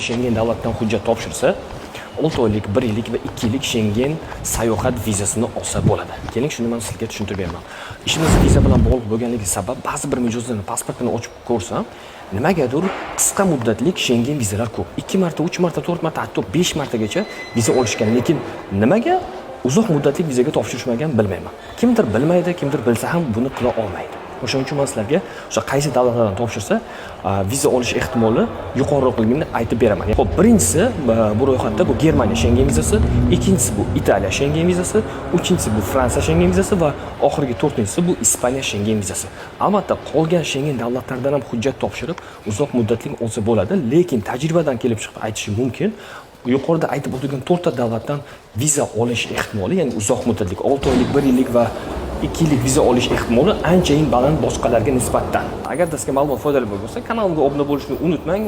Schengen davlatdan hujjat topshirsa, 6 oylik, 1 yillik va 2 yillik Schengen sayohat vizasini olsa bo'ladi. Keling, shuni men sizga tushuntirib beraman. Ishimiz viza bilan bog'liq bo'lganligi sabab ba'zi bir mijozlarning pasportini ochib ko'rsam, nimagadir qisqa muddatlik Schengen vizalar ko'p. 2 marta, 3 marta, 4 marta, hatto 5 martagacha viza olishgan. Lekin nimaga uzoq muddatlik vizaga topshirishmagan bilmayman. Kimdir bilmaydi, kimdir bilsa ham buni qila olmaydi. O'shaning uchun men sizlarga o'sha qaysi davlatlardan topshirsa viza olish ehtimoli yuqoriroqligini aytib beraman. Xo'p, birinchisi bu ro'yxatda bu Germaniya Schengen vizasi, ikkinchisi bu Italiya Schengen vizasi, uchinchisi bu Fransiya Schengen vizasi va oxirgi to'rtinchisi bu Ispaniya Schengen vizasi. Albatta, qolgan Schengen davlatlaridan ham hujjat topshirib uzoq muddatli olsa bo'ladi, lekin tajribadan kelib chiqib aytishim mumkin. Yuqorida aytib o'tilgan 4 ta davlatdan viza olish ehtimoli, ya'ni uzoq muddatli 6 oylik, 1 yillik va 2 yillik viza olish ehtimoli anchayin baland boshqalarga nisbatan. Agar sizga ma'lumot foydali bo'lsa, kanalimga obuna bo'lishni unutmang.